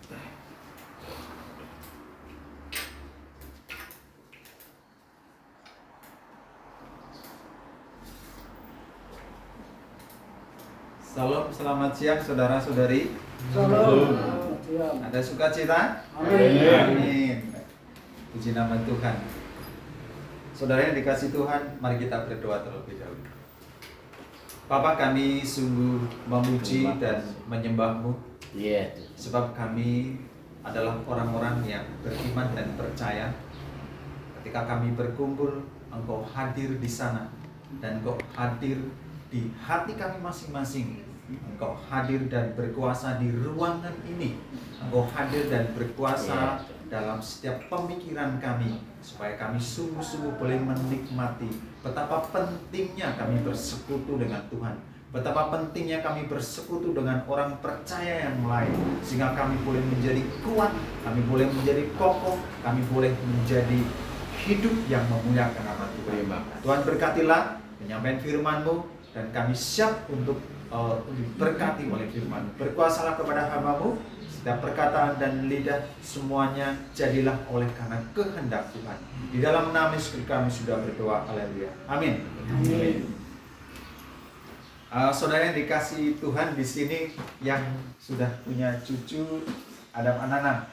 Salam, selamat siang saudara-saudari. Salam. Ada sukacita? Amin. Amin. Puji nama Tuhan. Saudara yang dikasih Tuhan, mari kita berdoa terlebih dahulu. Bapa, kami sungguh memuji dan menyembah-Mu, sebab kami adalah orang-orang yang beriman dan percaya. Ketika kami berkumpul, Engkau hadir di sana, dan Engkau hadir di hati kami masing-masing. Engkau hadir dan berkuasa di ruangan ini. Engkau hadir dan berkuasa dalam setiap pemikiran kami, supaya kami sungguh-sungguh boleh menikmati betapa pentingnya kami bersekutu dengan Tuhan, betapa pentingnya kami bersekutu dengan orang percaya yang lain, sehingga kami boleh menjadi kuat, kami boleh menjadi kokoh, kami boleh menjadi hidup yang memuliakan nama Tuhan. Tuhan, berkatilah penyampaian firman-Mu, dan kami siap untuk diberkati oleh firman. Berkuasalah kepada hamba-Mu, setiap perkataan dan lidah semuanya jadilah oleh karena kehendak Tuhan. Di dalam nama Yesus kami sudah berdoa. Haleluya. Amin. Amin. Saudara yang dikasih Tuhan, di sini yang sudah punya cucu ada Anana,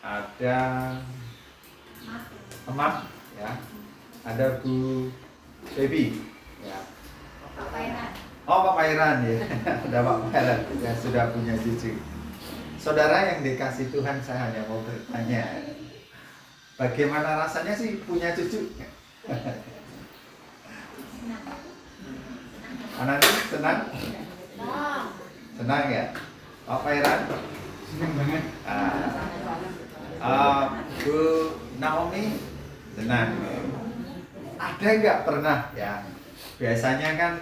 ada Emak, ya, ada Bu Baby, ya. Pak Pairan ya. Ada Pak Pairan yang sudah punya cucu. Saudara yang dikasih Tuhan, saya hanya mau bertanya, bagaimana rasanya sih punya cucu? Anani senang? Senang ya? Pak Pairan? Senang banget. Bu Naomi senang. Ada nggak pernah ya? Biasanya kan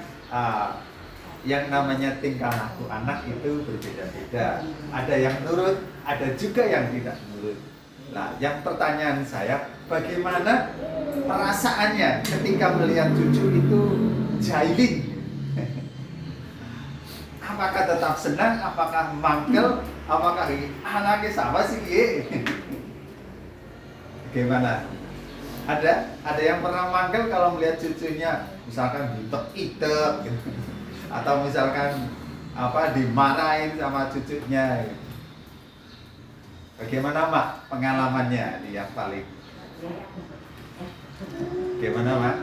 yang namanya tingkah laku anak itu berbeda-beda. Ada yang nurut, ada juga yang tidak nurut. Nah, yang pertanyaan saya, bagaimana perasaannya ketika melihat cucu itu jahilin? Apakah tetap senang? Apakah mangkel? Apakah anaknya sama sih? Bagaimana? Ada yang pernah mangkel kalau melihat cucunya misalkan ditek-itek gitu. Atau misalkan dimarahin sama cucunya gitu. Bagaimana Mak pengalamannya yang paling? Bagaimana Mak?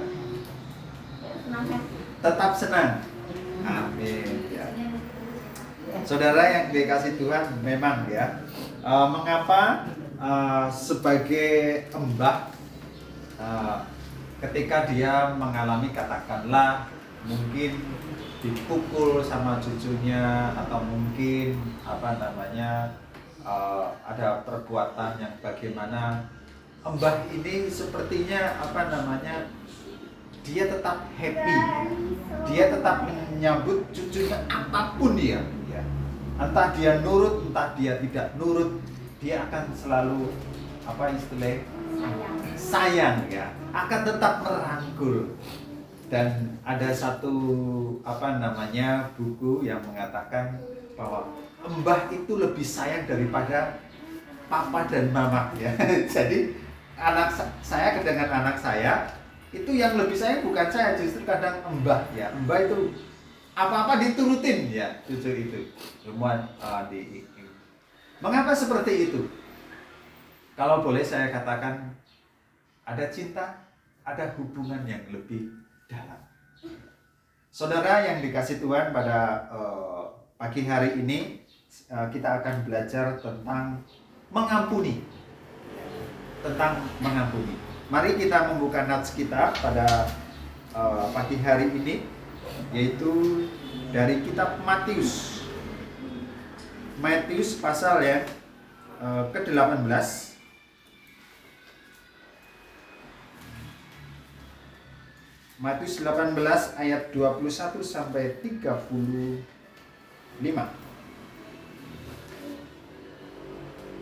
Tetap senang. Amin ya. Saudara yang dikasih Tuhan, memang ya, mengapa sebagai embah, ketika dia mengalami, katakanlah mungkin dipukul sama cucunya, atau mungkin ada perbuatan yang bagaimana, embah ini sepertinya dia tetap happy, dia tetap menyambut cucunya apapun dia, ya. Entah dia nurut, entah dia tidak nurut, dia akan selalu sayang ya, akan tetap merangkul. Dan ada satu buku yang mengatakan bahwa embah itu lebih sayang daripada papa dan mama ya. Jadi saya dengan anak saya itu yang lebih sayang bukan saya, justru kadang embah ya. Embah itu apa-apa diturutin ya, cucu itu semua Mengapa seperti itu? Kalau boleh saya katakan, ada cinta, ada hubungan yang lebih dalam. Saudara yang dikasih Tuhan, pada pagi hari ini kita akan belajar tentang mengampuni. Mari kita membuka nats kita pada pagi hari ini, yaitu dari kitab Matius pasal ke-18. Matius 18 ayat 21 sampai 35.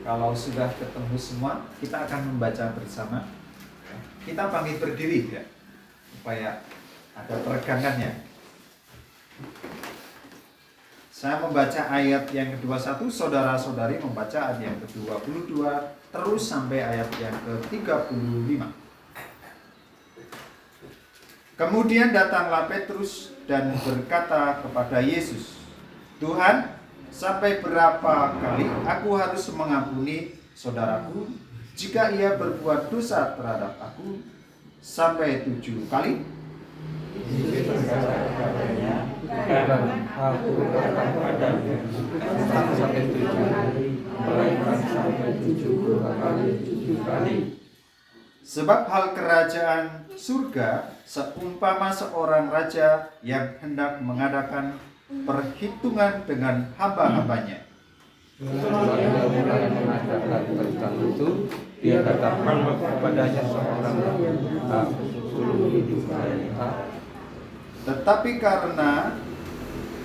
Kalau sudah ketemu semua, kita akan membaca bersama. Kita bangkit berdiri ya, supaya ada peregangannya. Saya membaca ayat yang ke-21, saudara-saudari membaca ayat yang ke-22 terus sampai ayat yang ke-35. Kemudian datanglah Petrus dan berkata kepada Yesus, "Tuhan, sampai berapa kali aku harus mengampuni saudaraku jika ia berbuat dosa terhadap aku? Sampai 7 kali?" Yesus berkata kepadanya, "Bukan, aku akan padamu, bukan sampai 7 kali, melainkan sampai 70 kali 7 kali." Sebab hal kerajaan surga seumpama seorang raja yang hendak mengadakan perhitungan dengan hamba-hambanya. Setelah dia mulai mengadakan perhitungan itu, dia katakan kepadanya seorang yang berhak 10 hidup talenta. Tetapi karena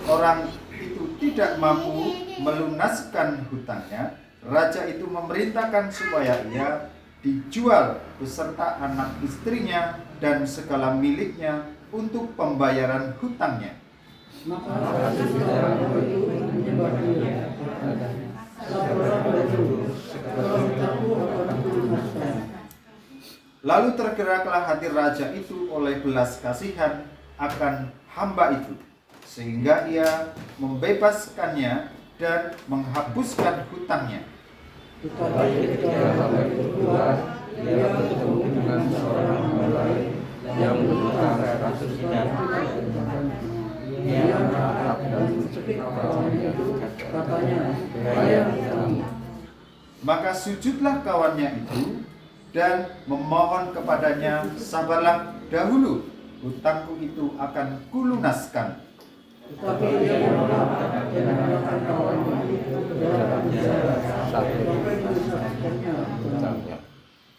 orang itu tidak mampu melunaskan hutangnya, raja itu memerintahkan supaya ia dijual beserta anak istrinya dan segala miliknya untuk pembayaran hutangnya. Maka sesudah itu menyembah dia Lalu tergeraklah hati raja itu oleh belas kasihan akan hamba itu, sehingga ia membebaskannya dan menghapuskan hutangnya. Tetapi ketika hamba itu keluar, dia bertemu dengan seorang hamba lain yang berhutang 100 dinar. Ia menatap dan mencekik kawannya itu, katanya, "Bayar hutangmu." Maka sujudlah kawannya itu dan memohon kepadanya, "Sabarlah dahulu, hutangku itu akan kulunaskan." Tetapi dia menolak dan menyerahkan kawannya itu ke dalam penjara sampai melunaskannya hutangnya.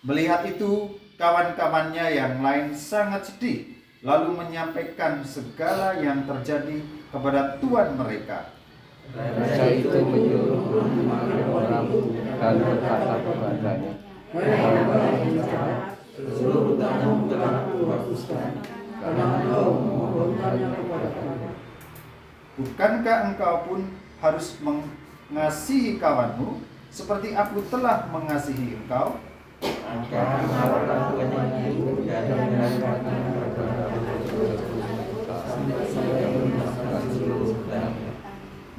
Melihat itu, kawan-kawannya yang lain sangat sedih, lalu menyampaikan segala yang terjadi kepada tuan mereka. Raja itu menyuruh memanggil orang dan berkata kepadanya, "Hai jahat, seluruh hutangmu telah kuhapuskan, karena engkau memohonkannya kepadaku." Bukankah engkau pun harus mengasihi kawanmu seperti aku telah mengasihi engkau? Maka menawarkan tuannya itu dan menyerahkannya kepada sampai melunaskan seluruh hutangnya.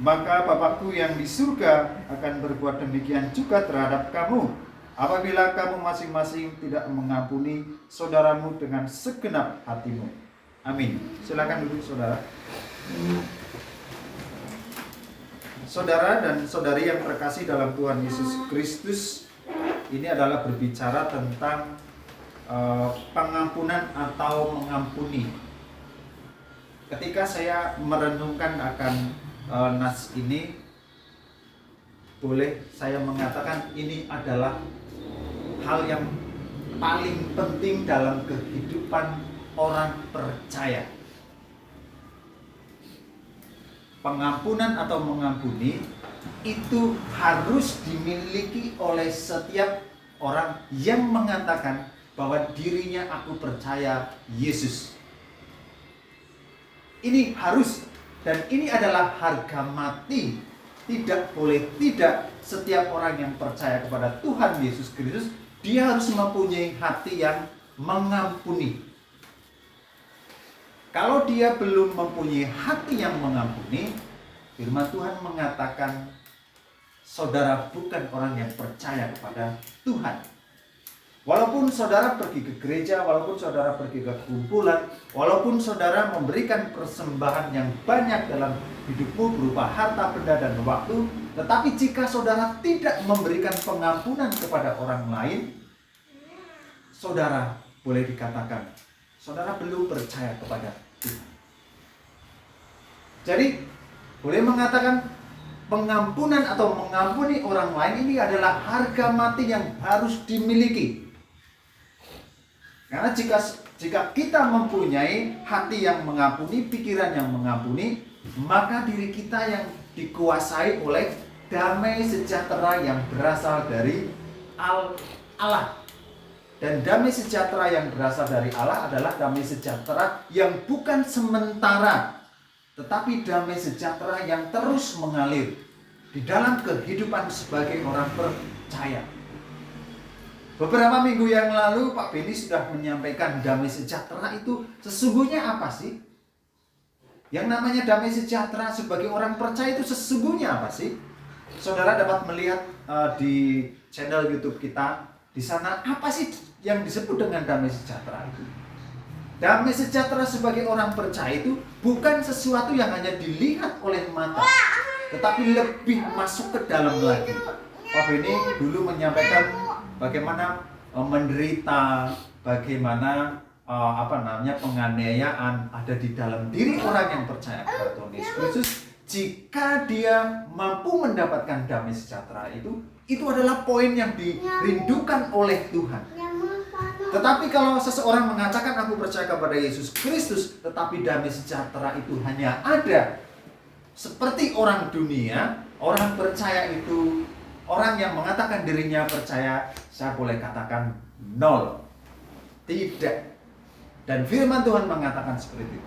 Maka Bapakku yang di surga akan berbuat demikian juga terhadap kamu, apabila kamu masing-masing tidak mengampuni saudaramu dengan segenap hatimu. Amin. Silakan duduk, saudara. Saudara dan saudari yang terkasih dalam Tuhan Yesus Kristus, ini adalah berbicara tentang pengampunan atau mengampuni. Ketika saya merenungkan akan nas ini, boleh saya mengatakan ini adalah hal yang paling penting dalam kehidupan orang percaya. Pengampunan atau mengampuni itu harus dimiliki oleh setiap orang yang mengatakan bahwa dirinya aku percaya Yesus. Ini harus, dan ini adalah harga mati. Tidak boleh tidak, setiap orang yang percaya kepada Tuhan Yesus Kristus, dia harus mempunyai hati yang mengampuni. Kalau dia belum mempunyai hati yang mengampuni, firman Tuhan mengatakan saudara bukan orang yang percaya kepada Tuhan. Walaupun saudara pergi ke gereja, walaupun saudara pergi ke kumpulan, walaupun saudara memberikan persembahan yang banyak dalam hidupmu berupa harta, benda, dan waktu, tetapi jika saudara tidak memberikan pengampunan kepada orang lain, saudara boleh dikatakan saudara belum percaya kepada Tuhan. Jadi boleh mengatakan pengampunan atau mengampuni orang lain ini adalah harga mati yang harus dimiliki. Karena jika kita mempunyai hati yang mengampuni, pikiran yang mengampuni, maka diri kita yang dikuasai oleh damai sejahtera yang berasal dari Allah. Dan damai sejahtera yang berasal dari Allah adalah damai sejahtera yang bukan sementara, tetapi damai sejahtera yang terus mengalir di dalam kehidupan sebagai orang percaya. Beberapa minggu yang lalu Pak Beni sudah menyampaikan damai sejahtera itu sesungguhnya apa sih? Yang namanya damai sejahtera sebagai orang percaya itu sesungguhnya apa sih? Saudara dapat melihat di channel YouTube kita, di sana apa sih yang disebut dengan damai sejahtera itu? Damai sejahtera sebagai orang percaya itu bukan sesuatu yang hanya dilihat oleh mata, tetapi lebih masuk ke dalam lagi. Pak Beni dulu menyampaikan bagaimana menderita, bagaimana penganiayaan ada di dalam diri orang yang percaya kepada Tuhan Yesus Kristus. Jika dia mampu mendapatkan damai sejahtera itu adalah poin yang dirindukan oleh Tuhan. Tetapi kalau seseorang mengatakan aku percaya kepada Yesus Kristus, tetapi damai sejahtera itu hanya ada seperti orang dunia, orang percaya itu, orang yang mengatakan dirinya percaya, saya boleh katakan nol. Tidak. Dan firman Tuhan mengatakan seperti itu.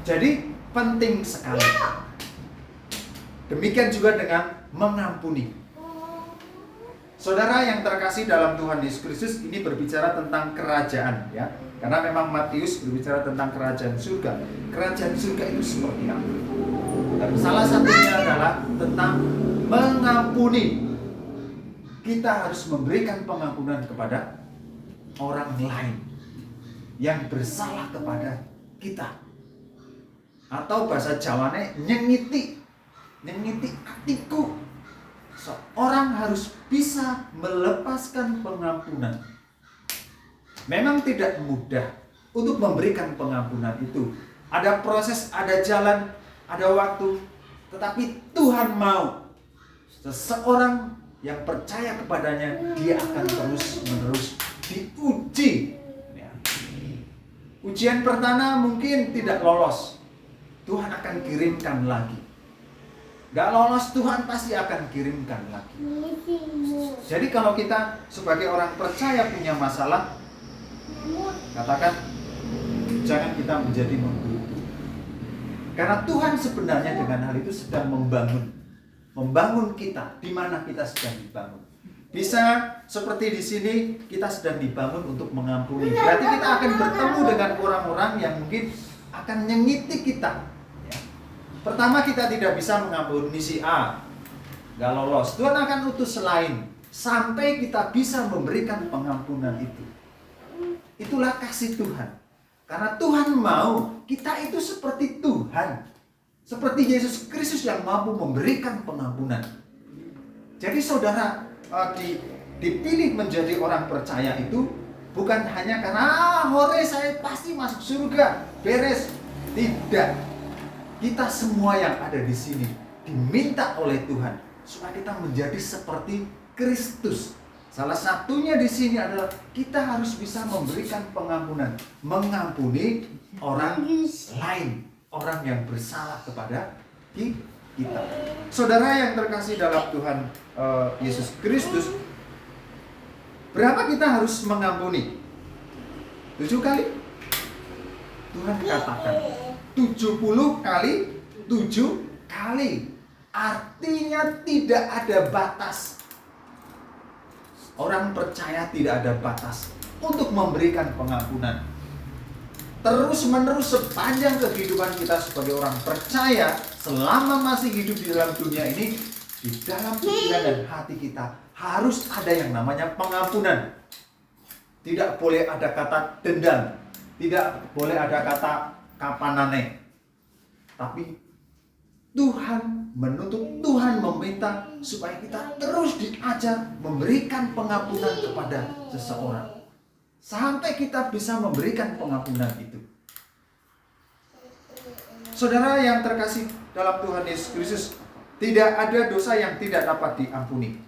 Jadi penting sekali. Demikian juga dengan mengampuni. Saudara yang terkasih dalam Tuhan Yesus Kristus, ini berbicara tentang kerajaan, ya. Karena memang Matius berbicara tentang kerajaan surga. Kerajaan surga itu seperti apa? Dan salah satunya adalah tentang mengampuni. Kita harus memberikan pengampunan kepada orang lain yang bersalah kepada kita. Atau bahasa Jawane nyengiti hatiku. Seorang harus bisa melepaskan pengampunan. Memang tidak mudah untuk memberikan pengampunan itu. Ada proses, ada jalan, ada waktu. Tetapi Tuhan mau seseorang yang percaya kepadanya, dia akan terus-menerus diuji. Ujian pertama mungkin tidak lolos, Tuhan akan kirimkan lagi. Gak lolos, Tuhan pasti akan kirimkan lagi. Jadi kalau kita sebagai orang percaya punya masalah, katakan jangan kita menjadi menggerutu. Karena Tuhan sebenarnya dengan hal itu sedang membangun kita. Di mana kita sedang dibangun. Bisa seperti di sini kita sedang dibangun untuk mengampuni. Berarti kita akan bertemu dengan orang-orang yang mungkin akan nyengiti kita. Pertama, kita tidak bisa mengampuni si A, gak lolos. Tuhan akan utus lain sampai kita bisa memberikan pengampunan itu. Itulah kasih Tuhan. Karena Tuhan mau kita itu seperti Tuhan, seperti Yesus Kristus yang mampu memberikan pengampunan. Jadi saudara dipilih menjadi orang percaya itu bukan hanya karena hore saya pasti masuk surga, beres. Tidak. Kita semua yang ada di sini diminta oleh Tuhan supaya kita menjadi seperti Kristus. Salah satunya di sini adalah kita harus bisa memberikan pengampunan, mengampuni orang lain, orang yang bersalah kepada kita. Saudara yang terkasih dalam Tuhan Yesus Kristus, berapa kita harus mengampuni? 7 kali? Tuhan katakan 70 kali 7 kali. Artinya tidak ada batas. Orang percaya tidak ada batas untuk memberikan pengampunan. Terus menerus sepanjang kehidupan kita sebagai orang percaya, selama masih hidup di dalam dunia ini, di dalam pikiran dan hati kita harus ada yang namanya pengampunan. Tidak boleh ada kata dendam, tidak boleh ada kata kapanane. Tapi Tuhan menuntut, Tuhan meminta supaya kita terus diajar memberikan pengampunan kepada seseorang. Sampai kita bisa memberikan pengampunan itu. Saudara yang terkasih dalam Tuhan Yesus Kristus, tidak ada dosa yang tidak dapat diampuni.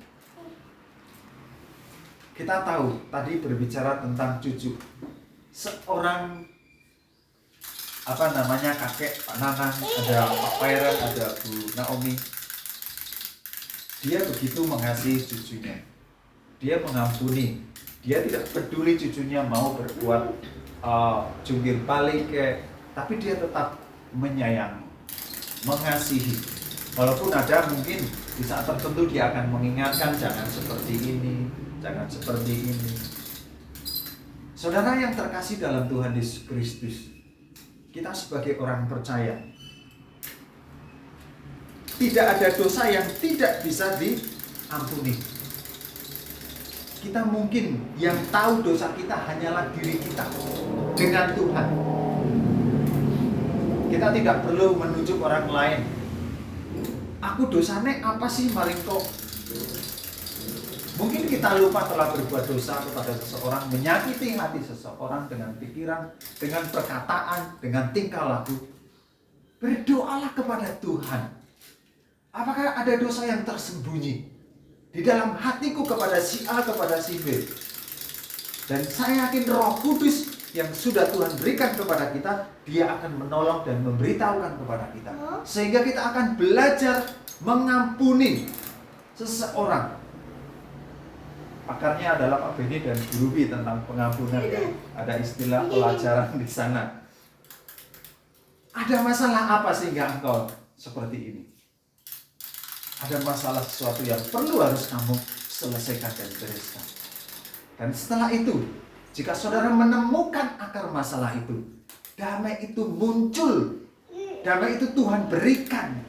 Kita tahu tadi berbicara tentang cucu. Seorang kakek Pak Nanang, ada Pak Pairan, ada Bu Naomi. Dia begitu mengasihi cucunya. Dia mengampuni. Dia tidak peduli cucunya mau berbuat jungkir balik, tapi dia tetap menyayangi. mengasihi. Walaupun ada mungkin di saat tertentu dia akan mengingatkan jangan seperti ini, jangan seperti ini. Saudara yang terkasih dalam Tuhan Yesus Kristus, kita sebagai orang percaya, tidak ada dosa yang tidak bisa diampuni. Kita mungkin yang tahu dosa kita hanyalah diri kita dengan Tuhan. Kita tidak perlu menunjuk orang lain. Aku dosane apa sih maring kok? Mungkin kita lupa telah berbuat dosa kepada seseorang, menyakiti hati seseorang dengan pikiran, dengan perkataan, dengan tingkah laku. Berdoalah kepada Tuhan. Apakah ada dosa yang tersembunyi di dalam hatiku kepada si A, kepada si B? Dan saya yakin Roh Kudus yang sudah Tuhan berikan kepada kita, Dia akan menolong dan memberitahukan kepada kita. Sehingga kita akan belajar mengampuni seseorang. Pakarnya adalah Pak Beni dan Guru Bi tentang pengampunan ya. Ada istilah pelajaran di sana. Ada masalah apa sehingga engkau seperti ini? Ada masalah sesuatu yang perlu harus kamu selesaikan dan bereskan. Dan setelah itu, jika saudara menemukan akar masalah itu, damai itu muncul. Damai itu Tuhan berikan.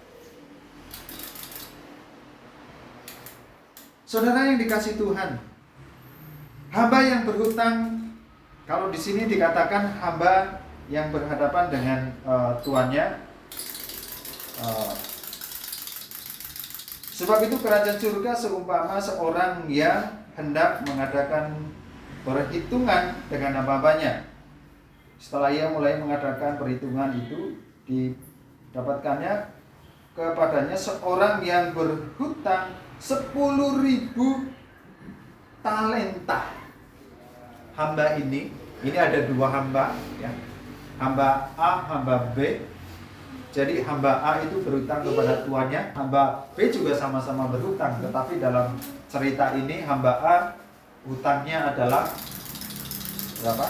Saudara yang dikasihi Tuhan, hamba yang berhutang, kalau di sini dikatakan hamba yang berhadapan dengan tuannya. Sebab itu kerajaan surga seumpama seorang yang hendak mengadakan perhitungan dengan hamba-hambanya. Setelah ia mulai mengadakan perhitungan itu, didapatkannya kepadanya seorang yang berhutang 10.000 talenta. Hamba ini ada dua hamba ya. Hamba A, hamba B. Jadi hamba A itu berhutang kepada tuannya, hamba B juga sama-sama berhutang, tetapi dalam cerita ini hamba A hutangnya adalah berapa?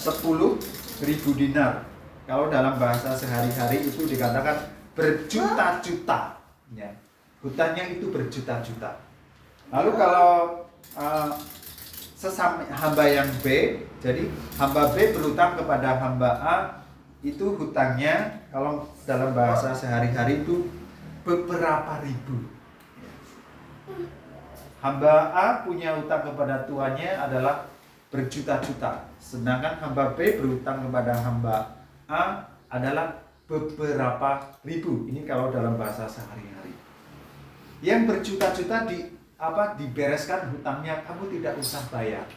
10.000 dinar. Kalau dalam bahasa sehari-hari itu dikatakan berjuta-juta ya. Hutangnya itu berjuta-juta. Lalu kalau sesama hamba yang B, jadi hamba B berhutang kepada hamba A, itu hutangnya kalau dalam bahasa sehari-hari itu beberapa ribu. Hamba A punya hutang kepada tuannya adalah berjuta-juta, sedangkan hamba B berhutang kepada hamba A adalah beberapa ribu. Ini kalau dalam bahasa sehari-hari. Yang berjuta-juta dibereskan hutangnya, kamu tidak usah bayar.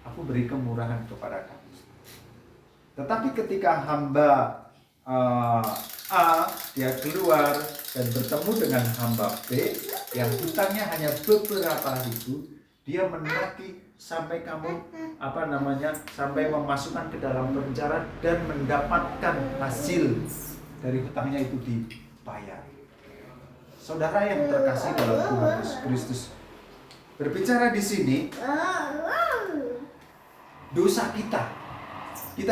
Aku beri kemurahan kepada kamu. Tetapi ketika hamba A dia keluar dan bertemu dengan hamba B yang hutangnya hanya beberapa ribu, dia menagih sampai kamu sampai memasukkan ke dalam penjara dan mendapatkan hasil dari hutangnya itu dibayar. Saudara yang terkasih dalam Tuhan Yesus Kristus, berbicara di sini dosa kita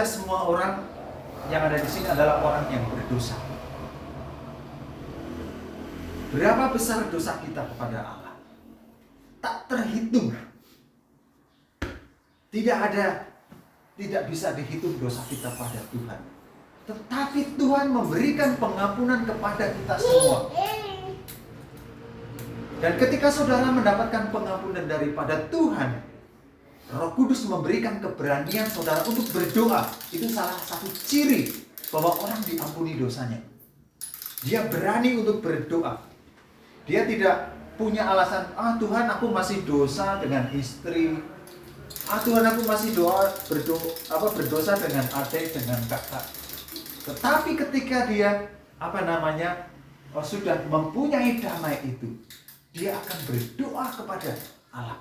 semua orang yang ada di sini adalah orang yang berdosa. Berapa besar dosa kita kepada Allah? Tak terhitung. Tidak bisa dihitung dosa kita pada Tuhan. Tetapi Tuhan memberikan pengampunan kepada kita semua. Dan ketika saudara mendapatkan pengampunan daripada Tuhan, Roh Kudus memberikan keberanian saudara untuk berdoa. Itu salah satu ciri bahwa orang diampuni dosanya. Dia berani untuk berdoa. Dia tidak punya alasan, Tuhan aku masih dosa dengan istri. Tuhan aku masih berdosa dengan adik, dengan kakak. Tetapi ketika dia sudah mempunyai damai itu, dia akan berdoa kepada Allah.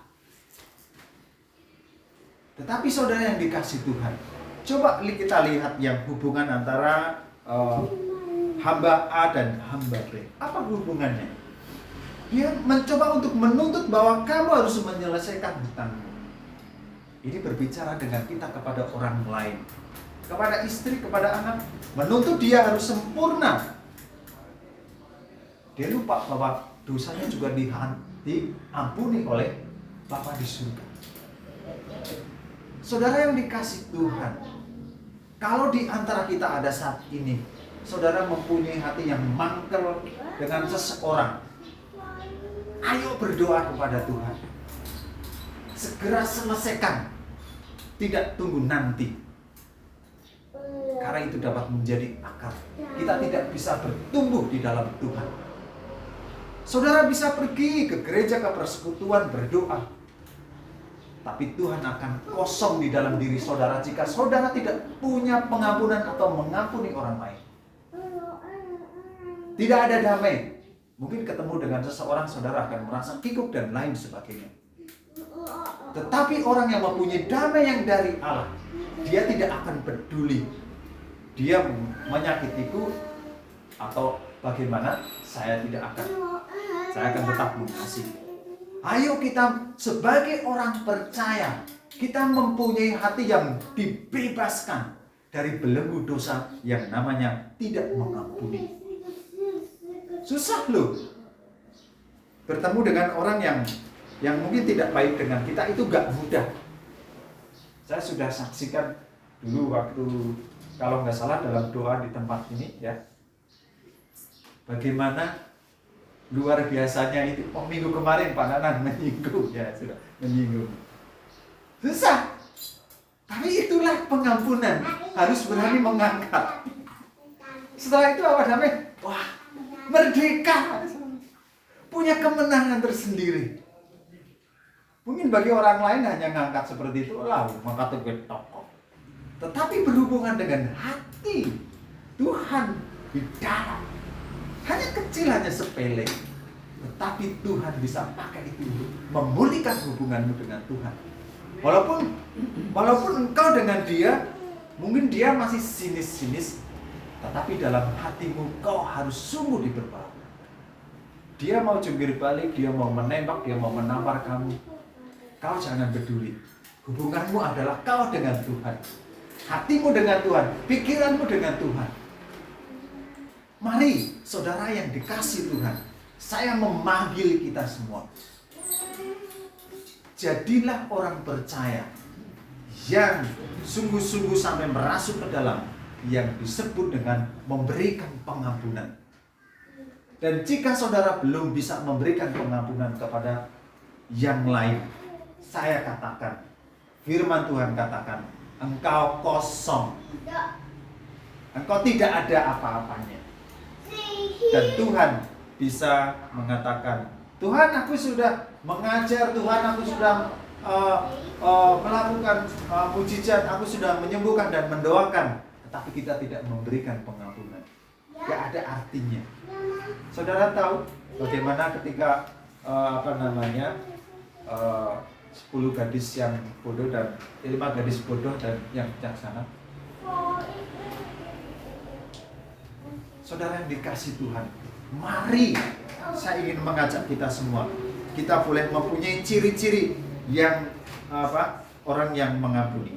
Tetapi saudara yang dikasihi Tuhan, coba kita lihat yang hubungan antara hamba A dan hamba B. Apa hubungannya? Dia mencoba untuk menuntut bahwa kamu harus menyelesaikan hutangmu. Ini berbicara dengan kita kepada orang lain, kepada istri, kepada anak, menuntut dia harus sempurna. Dia lupa bahwa dosanya juga diampuni oleh Bapa di surga. Saudara yang dikasih Tuhan, kalau di antara kita ada saat ini, saudara mempunyai hati yang mangkel dengan seseorang, ayo berdoa kepada Tuhan. Segera selesaikan, tidak tunggu nanti. Karena itu dapat menjadi akar. Kita tidak bisa bertumbuh di dalam Tuhan. Saudara bisa pergi ke gereja, ke persekutuan, berdoa. Tapi Tuhan akan kosong di dalam diri saudara jika saudara tidak punya pengampunan atau mengampuni orang lain. Tidak ada damai. Mungkin ketemu dengan seseorang, saudara akan merasa kikuk dan lain sebagainya. Tetapi orang yang mempunyai damai yang dari Allah, dia tidak akan peduli dia menyakitiku atau bagaimana, saya akan tetap mengasihi. Ayo kita sebagai orang percaya, kita mempunyai hati yang dibebaskan dari belenggu dosa yang namanya tidak mengampuni. Susah loh. Bertemu dengan orang yang mungkin tidak baik dengan kita itu gak mudah. Saya sudah saksikan dulu waktu, kalau nggak salah dalam doa di tempat ini ya, bagaimana luar biasanya itu. Minggu kemarin Pak Nanan menyinggung ya, sudah menyinggung. Susah. Tapi itulah pengampunan. Harus berani mengangkat. Setelah itu apa namanya? Wah, merdeka. Punya kemenangan tersendiri. Mungkin bagi orang lain hanya ngangkat seperti itu, mengangkat ke toko. Tetapi berhubungan dengan hati Tuhan di dalam, hanya kecil, hanya sepele, tetapi Tuhan bisa pakai itu untuk memulihkan hubunganmu dengan Tuhan. Walaupun engkau dengan dia, mungkin dia masih sinis-sinis, tetapi dalam hatimu kau harus sungguh diberbaharui. Dia mau jungkir balik, dia mau menembak, dia mau menampar kamu, kau jangan peduli. Hubunganmu adalah kau dengan Tuhan, hatimu dengan Tuhan, pikiranmu dengan Tuhan. Mari saudara yang dikasih Tuhan, saya memanggil kita semua, jadilah orang percaya yang sungguh-sungguh sampai merasuk ke dalam yang disebut dengan memberikan pengampunan. Dan jika saudara belum bisa memberikan pengampunan kepada yang lain, saya katakan, firman Tuhan katakan, engkau kosong, engkau tidak ada apa-apanya. Dan Tuhan bisa mengatakan, Tuhan aku sudah mengajar, Tuhan aku sudah melakukan mujizat, aku sudah menyembuhkan dan mendoakan, tetapi kita tidak memberikan pengampunan. Tidak ada artinya. Saudara tahu bagaimana ketika 10 gadis yang bodoh dan 5 gadis bodoh dan yang bijaksana. Saudara yang dikasih Tuhan, mari saya ingin mengajak kita semua, kita boleh mempunyai ciri-ciri yang orang yang mengampuni.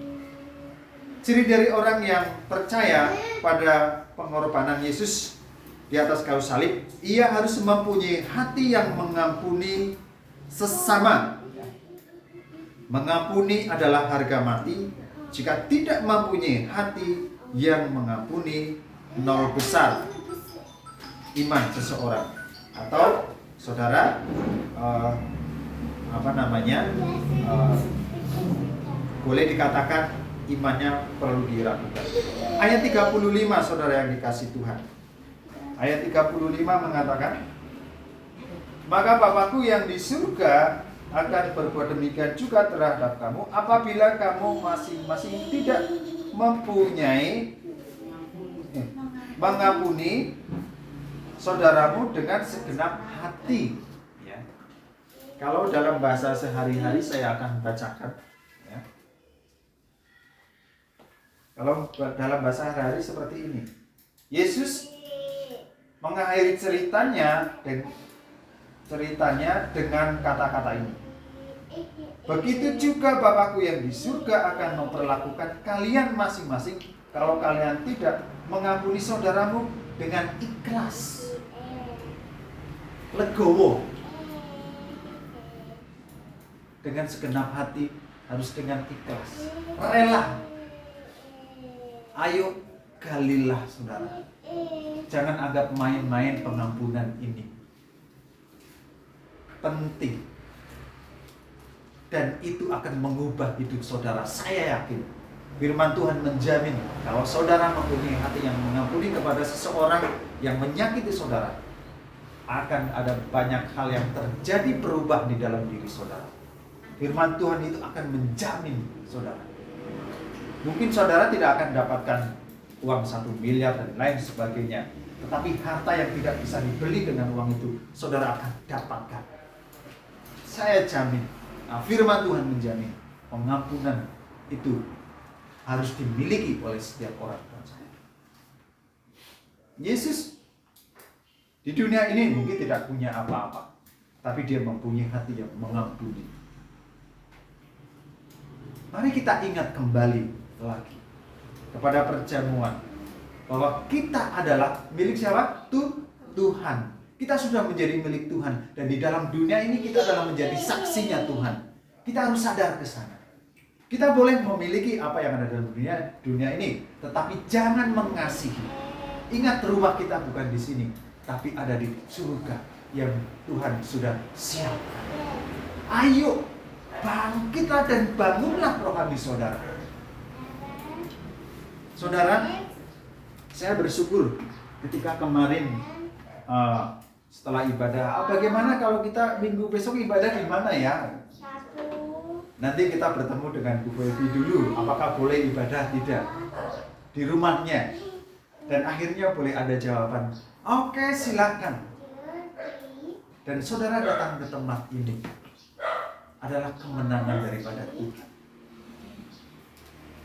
Ciri dari orang yang percaya pada pengorbanan Yesus di atas kayu salib, ia harus mempunyai hati yang mengampuni sesama. Mengampuni adalah harga mati. Jika tidak mempunyai hati yang mengampuni, nol besar iman seseorang. Atau saudara boleh dikatakan imannya perlu diragukan. Ayat 35 saudara yang dikasih Tuhan. Ayat 35 mengatakan, maka Bapakku yang di surga akan berbuat demikian juga terhadap kamu apabila kamu masing-masing tidak mempunyai mengampuni saudaramu dengan segenap hati. Ya. Kalau dalam bahasa sehari-hari saya akan bacakan. Ya. Kalau dalam bahasa sehari-hari seperti ini. Yesus mengakhiri ceritanya dengan kata-kata ini. Begitu juga Bapakku yang di surga akan memperlakukan kalian masing-masing kalau kalian tidak mengampuni saudaramu dengan ikhlas. legowo. Dengan segenap hati, harus dengan ikhlas, rela. Ayo galilah saudara. Jangan anggap main-main pengampunan ini. Penting. Dan itu akan mengubah hidup saudara. Saya yakin firman Tuhan menjamin kalau saudara mempunyai hati yang mengampuni kepada seseorang yang menyakiti saudara, akan ada banyak hal yang terjadi berubah di dalam diri saudara. Firman Tuhan itu akan menjamin saudara. Mungkin saudara tidak akan dapatkan uang 1 miliar dan lain sebagainya, tetapi harta yang tidak bisa dibeli dengan uang itu saudara akan dapatkan. Saya jamin. Nah, firman Tuhan menjamin pengampunan itu harus dimiliki oleh setiap orang percaya. Yesus di dunia ini mungkin tidak punya apa-apa, tapi dia mempunyai hati yang mengampuni. Mari kita ingat kembali lagi kepada perjamuan bahwa kita adalah milik siapa? Tuhan. Kita sudah menjadi milik Tuhan, dan di dalam dunia ini kita adalah menjadi saksinya Tuhan. Kita harus sadar ke sana. Kita boleh memiliki apa yang ada dalam dunia ini, tetapi jangan mengasihi. Ingat, rumah kita bukan di sini, tapi ada di surga yang Tuhan sudah siapkan. Ayo, bangkitlah dan bangunlah rohani saudara. Saudara, saya bersyukur ketika kemarin setelah ibadah, bagaimana kalau kita minggu besok ibadah di mana ya? Nanti kita bertemu dengan Bu Febi dulu, apakah boleh ibadah tidak di rumahnya? Dan akhirnya boleh ada jawaban, oke, silakan. Dan saudara datang ke tempat ini adalah kemenangan daripada Tuhan.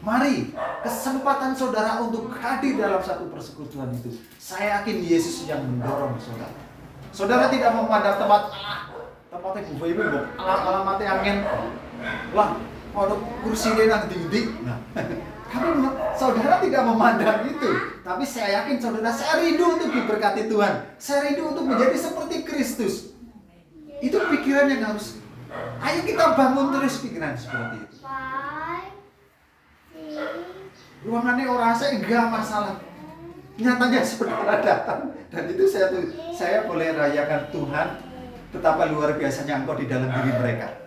Mari, kesempatan saudara untuk hadir dalam satu persekutuan itu, saya yakin Yesus yang mendorong saudara. Saudara tidak memandang tempatnya Bu Febi, alamatnya angin. Lah, ada kursi dia nang tinggi. Nah, tapi saudara tidak memandang itu. Tapi saya yakin saudara, saya rindu untuk diberkati Tuhan. Saya rindu untuk menjadi seperti Kristus. Itu pikiran yang harus. Ayo kita bangun terus pikiran seperti itu. Ruangannya orang saya enggak masalah. Nyatanya saudara datang, dan itu saya boleh rayakan Tuhan betapa luar biasanya Engkau di dalam diri mereka.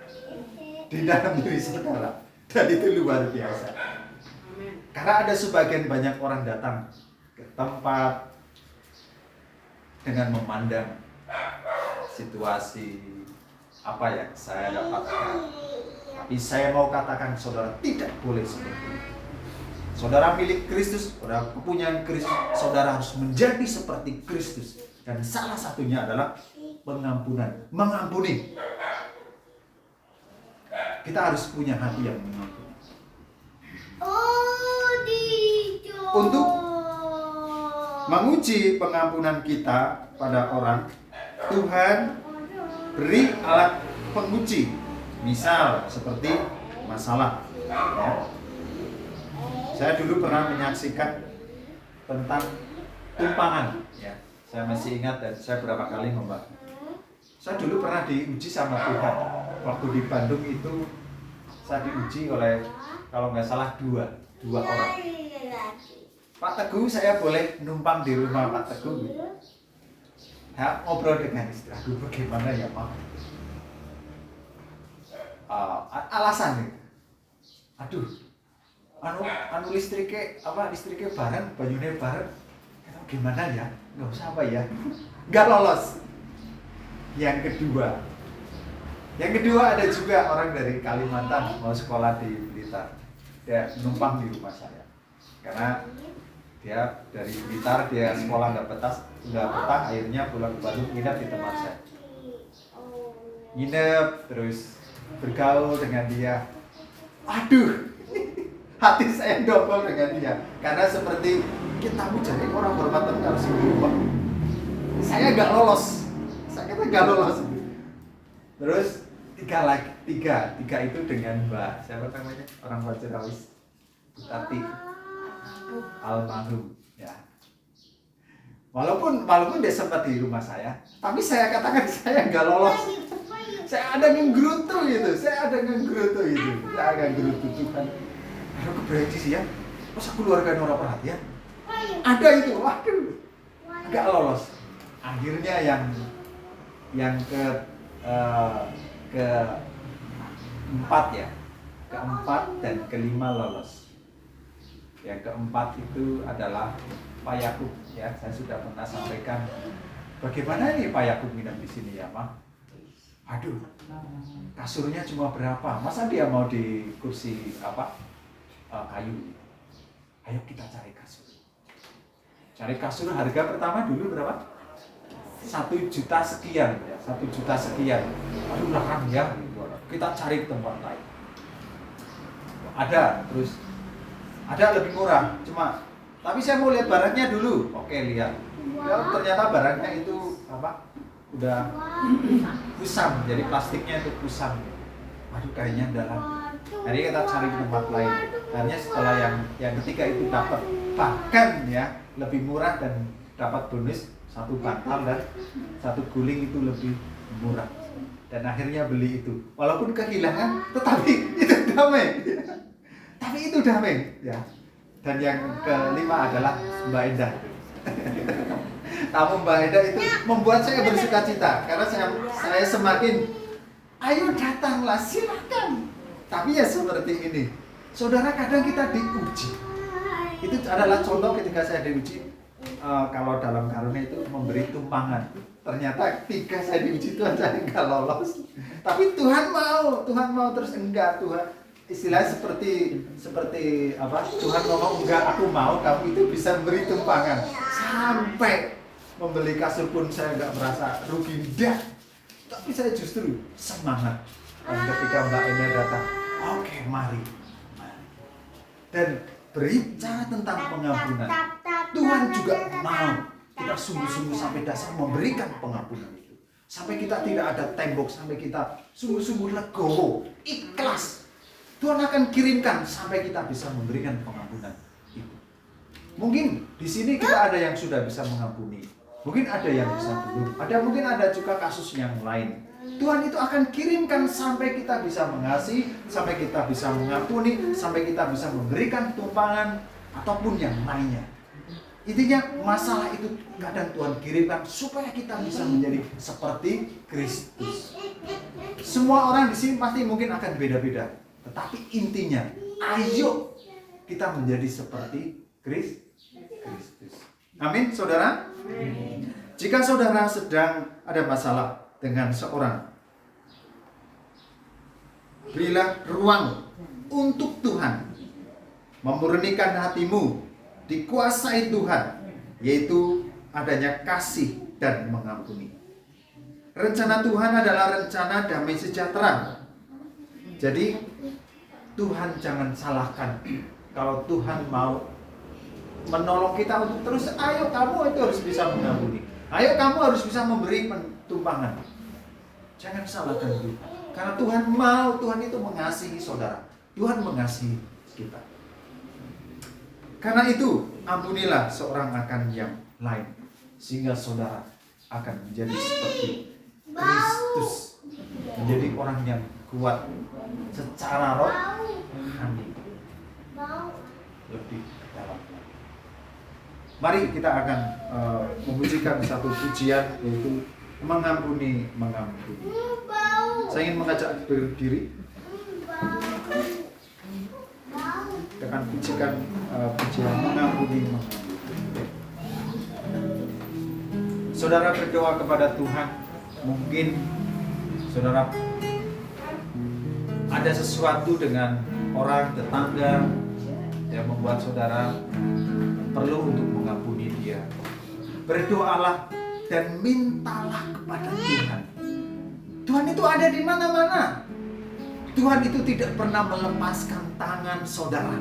Di dalam diri saudara, dan itu luar biasa. Karena ada sebagian banyak orang datang ke tempat dengan memandang situasi apa yang saya dapatkan. Tapi saya mau katakan saudara, tidak boleh seperti itu. Saudara milik Kristus, saudara kepunyaan Kristus, saudara harus menjadi seperti Kristus. Dan salah satunya adalah pengampunan, mengampuni. Kita harus punya hati yang mengampuni. Untuk menguji pengampunan kita pada orang, Tuhan beri alat penguji. Misal seperti masalah. Ya. Saya dulu pernah menyaksikan tentang tumpangan. Ya. Saya masih ingat dan saya berapa kali membahas. Saya dulu pernah diuji sama Tuhan. Waktu di Bandung itu saya diuji oleh, kalau nggak salah dua orang. Pak Teguh, saya boleh numpang di rumah Pak Teguh. Ya, ngobrol dengan istri. Aduh, bagaimana ya Pak? Alasan nih. Aduh, anu listriknya bareng, banyunya bareng. Gimana ya? Nggak usah apa ya? Nggak lolos. Yang kedua ada juga orang dari Kalimantan mau sekolah di Blitar. Dia numpang di rumah saya. Karena dia dari Blitar, dia sekolah nggak betah, akhirnya pulang ke Bandung, nginep di tempat saya. Nginep terus bergaul dengan dia. Aduh, hati saya double dengan dia. Karena seperti kita mau cari orang hormatan harus berubah. Saya nggak lolos. Saya kata nggak lolos. Terus tiga itu dengan Mbak siapa namanya, orang Wajerawis, Tati almarhum ya. Walaupun dia sempat di rumah saya, tapi saya katakan saya nggak lolos. Saya ada ngenggerutu gitu, Saya ada ngenggerutu Tuhan. Ada keberanian sih ya, masa keluarga orang perhatian? Ada itu, waduh, nggak lolos. Akhirnya yang keempat ya, keempat dan kelima lolos. Yang keempat itu adalah Pak Yakub ya. Saya sudah pernah sampaikan bagaimana ini Pak Yakub minum di sini ya, Pak. Aduh, kasurnya cuma berapa? Masa dia mau di kursi kayu? Ayo kita cari kasur. Cari kasur harga pertama dulu berapa? 1 juta sekian ya, 1 juta sekian. Aduh larang ya, kita cari tempat lain. Terus ada lebih murah, tapi saya mau lihat barangnya dulu. Oke, lihat. Ya, ternyata barangnya itu udah kusam, jadi plastiknya itu kusam. Aduh, kayaknya dalam. Jadi kita cari di tempat lain. Akhirnya setelah yang ketiga itu dapat bahkan ya lebih murah dan dapat bonus 1 bantal dan 1 guling itu lebih murah. Dan akhirnya beli itu. Walaupun kehilangan, tetapi itu damai. Tapi itu damai ya. Dan yang kelima adalah Mbak Endah. Tamu Mbak Endah itu membuat saya bersuka cita karena saya semakin ayo datanglah, silakan. Tapi ya seperti ini. Saudara, kadang kita diuji. Itu adalah contoh ketika saya diuji. Kalau dalam karunia itu memberi tumpangan. Ternyata 3 saya diuji itu aja enggak lolos. Tapi Tuhan mau terus enggak. Tuhan istilahnya seperti Tuhan ngomong enggak, aku mau, kamu itu bisa memberi tumpangan. Sampai membeli kasur pun saya enggak merasa rugi, enggak. Tapi saya justru semangat. Dan ketika Mbak Ena datang, oke, mari. Dan berbicara tentang pengampunan, Tuhan juga mau kita sungguh-sungguh sampai dasar memberikan pengampunan itu. Sampai kita tidak ada tembok, sampai kita sungguh-sungguh legowo, ikhlas. Tuhan akan kirimkan sampai kita bisa memberikan pengampunan itu. Mungkin di sini kita ada yang sudah bisa mengampuni. Mungkin ada yang bisa belum. Mungkin ada juga kasus yang lain. Tuhan itu akan kirimkan sampai kita bisa mengasihi, sampai kita bisa mengampuni, sampai kita bisa memberikan tumpangan ataupun yang lainnya. Intinya masalah itu kadang Tuhan kirimkan supaya kita bisa menjadi seperti Kristus. Semua orang di sini pasti mungkin akan beda-beda, tetapi intinya ayo kita menjadi seperti Kristus. Amin, saudara. Jika saudara sedang ada masalah dengan seorang, berilah ruang untuk Tuhan memurnikan hatimu, dikuasai Tuhan, yaitu adanya kasih dan mengampuni. Rencana Tuhan adalah rencana damai sejahtera. Jadi Tuhan jangan salahkan. Kalau Tuhan mau menolong kita untuk terus, ayo kamu itu harus bisa mengampuni, ayo kamu harus bisa memberi tumpangan. Jangan salahkan Tuhan. Karena Tuhan mau, Tuhan itu mengasihi saudara. Tuhan mengasihi kita. Karena itu, ampunilah seorang akan yang lain, sehingga saudara akan menjadi seperti Kristus, menjadi orang yang kuat secara rohani, lebih dalam. Mari kita akan memujikan satu pujian, yaitu mengampuni. Saya ingin mengajak berdiri. Kita akan pujikan pujian mengampuni. Saudara berdoa kepada Tuhan. Mungkin saudara ada sesuatu dengan orang tetangga yang membuat saudara perlu untuk mengampuni dia. Berdoalah dan mintalah kepada Tuhan. Tuhan itu ada di mana-mana. Tuhan itu tidak pernah melepaskan tangan saudara.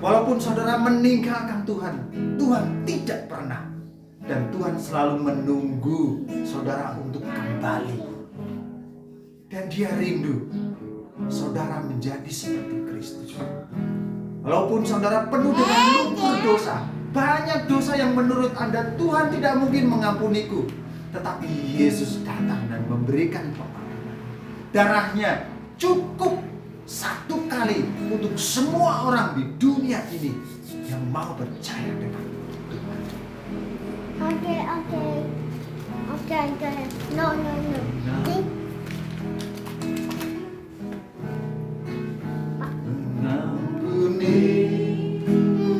Walaupun saudara meninggalkan Tuhan, Tuhan tidak pernah. Dan Tuhan selalu menunggu saudara untuk kembali. Dan Dia rindu saudara menjadi seperti Kristus. Walaupun saudara penuh dengan lumpur dosa, banyak dosa yang menurut Anda Tuhan tidak mungkin mengampuniku. Tetapi Yesus datang dan memberikan pengampunan. Darahnya cukup satu kali untuk semua orang di dunia ini yang mau percaya dengan Tuhan. Okay. No.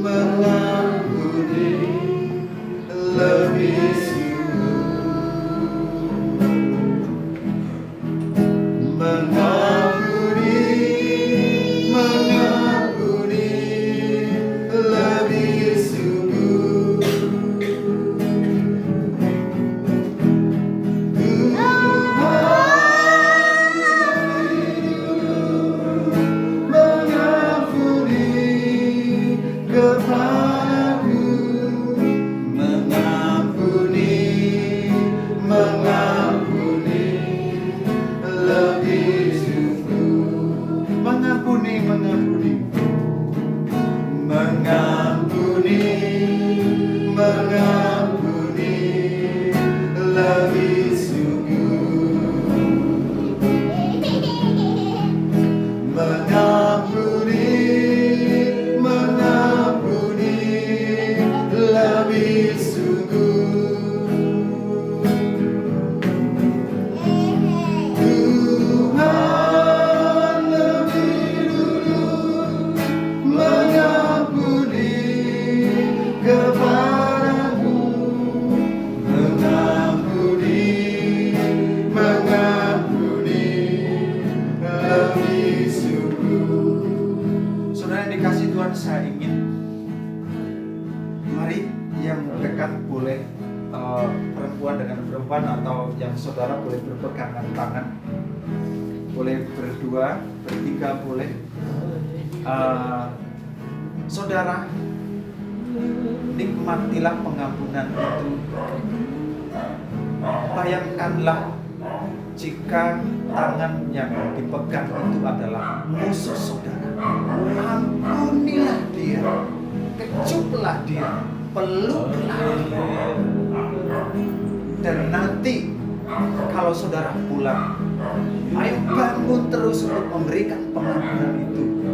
Mengampuni lebih saudara boleh berpegangan tangan, boleh berdua, bertiga boleh. Saudara, nikmatilah pengampunan itu. Bayangkanlah jika tangan yang dipegang itu adalah musuh saudara. Ampunilah dia, kecuplah dia, peluklah dia. Dan nanti kalau saudara pulang, ayo bangun terus untuk memberikan pengampunan itu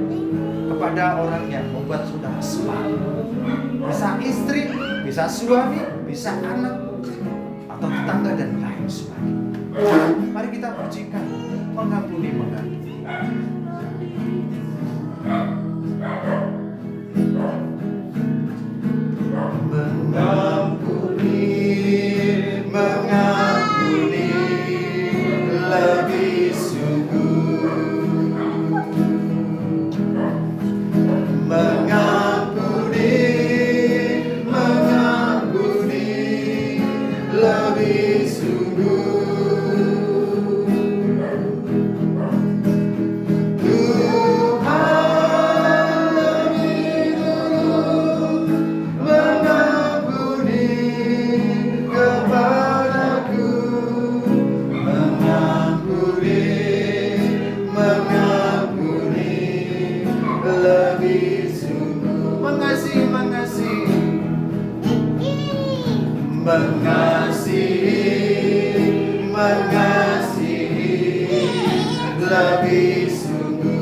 kepada orang yang membuat saudara semangat. Bisa istri, bisa suami, bisa anak, atau tetangga dan lain sebagainya. Mari kita pujikan, mengampuni. Lebih sungguh mengampuni lebih sungguh. Tuhan lebih dulu mengampuni kepadaku, mengampuni lebih sungguh. Mengasihi lebih sungguh.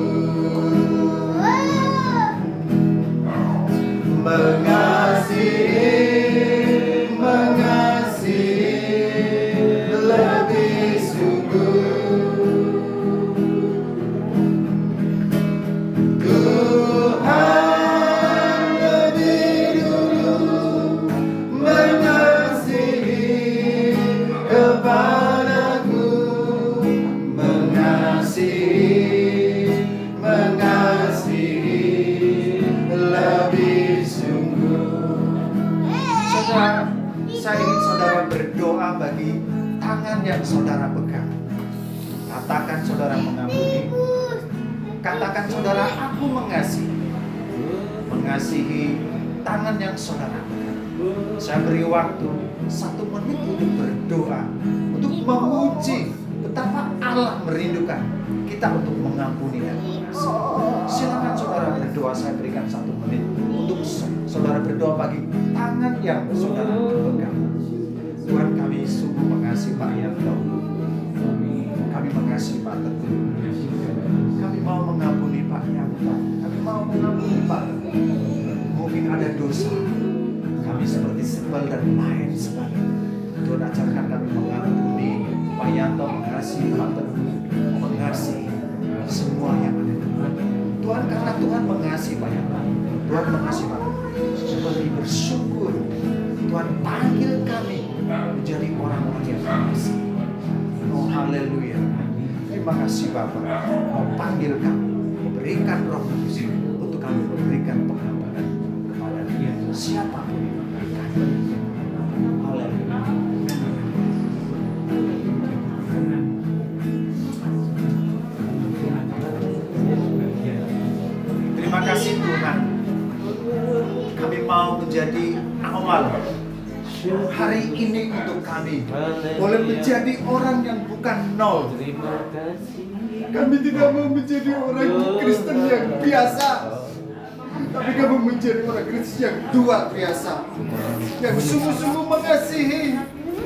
Mengasihi lebih sungguh. Tuhan lebih dulu mengasihi kepadaku, mengasihi lebih sungguh. Saudara, saya ingin saudara berdoa bagi tangan yang saudara pegang. Katakan saudara mengampuni. Katakan saudara, aku mengasihi tangan yang saudara pegang. Saya beri waktu 1 menit untuk berdoa, untuk memuji betapa Allah merindukan kita untuk mengampuni dan mengasihi. Silakan saudara berdoa, saya berikan 1 menit untuk saudara berdoa bagi Tuhan yang saudara pegang. Tuhan, kami sungguh mengasihi Pak Yanto. Kami mengasihi Pak Teguh. Kami mau mengampuni Pak Yanto. Kami mau mengampuni Pak Teguh. Mungkin ada dosa. Kami seperti sebel dan lain sebagainya. Tuhan, ajarkan kami mengampuni Pak Yanto, mengasihi Pak Teguh, mengasihi semua yang ada. Tuhan, karena Tuhan mengasihi Pak Yanto, Tuhan mengasihi Pak Teguh, seperti bersyukur Tuhan panggil kami menjadi orang-orang yang mengasihi. Oh haleluya. Terima kasih Bapak, mau panggil kami, memberikan Roh Kudus untuk kami memberikan pengampunan kepada siapapun yang memberikan. Haleluya. Terima kasih Tuhan. Kami mau menjadi awal hari ini untuk kami. Boleh menjadi orang yang bukan nol. Terima kasih. Kami tidak mau menjadi orang Kristen yang biasa, tapi kami menjadi orang Kristen yang luar biasa, yang sungguh-sungguh mengasihi,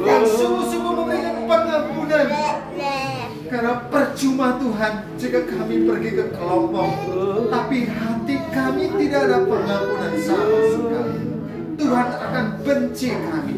yang sungguh-sungguh memberikan pengampunan. Karena percuma Tuhan jika kami pergi ke kelompok, tapi hati kami tidak ada pengampunan sama sekali. Tuhan akan benci kami.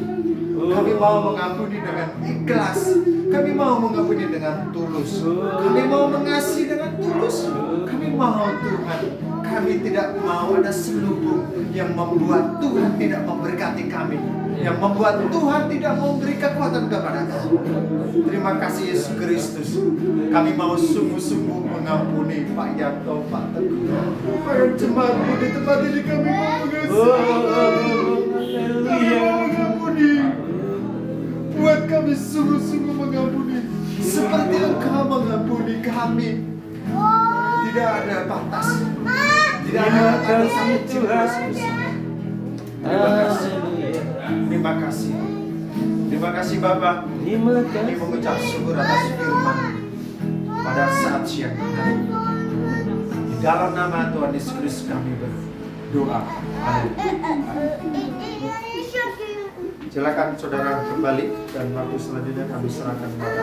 Kami mau mengampuni dengan ikhlas. Kami mau mengampuni dengan tulus. Kami mau mengasihi dengan tulus. Kami mau Tuhan. Kami tidak mau ada selubung yang membuat Tuhan tidak memberkati kami, yang membuat Tuhan tidak memberi kekuatan kepada kami. Terima kasih Yesus Kristus. Kami mau sungguh-sungguh mengampuni Pak Yanto, Pak Teguh, Pak Jemaat di tempat ini. Kami mau mengasihi. Kami mau mengampuni. Buat kami sungguh-sungguh mengampuni seperti Engkau mengampuni kami. Tidak ada batas. Tidak ada batas sampai cinta sebesar. Terima kasih. Terima kasih. Terima kasih Bapak. Kami mengucap syukur atas firman pada saat siang hari. Di dalam nama Tuhan Yesus Kristus kami berdoa. Amin. Silakan saudara kembali dan waktu selanjutnya kami serahkan kepada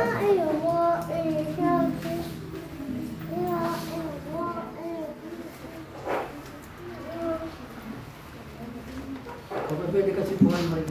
Bapak dikasih Tuhan mereka.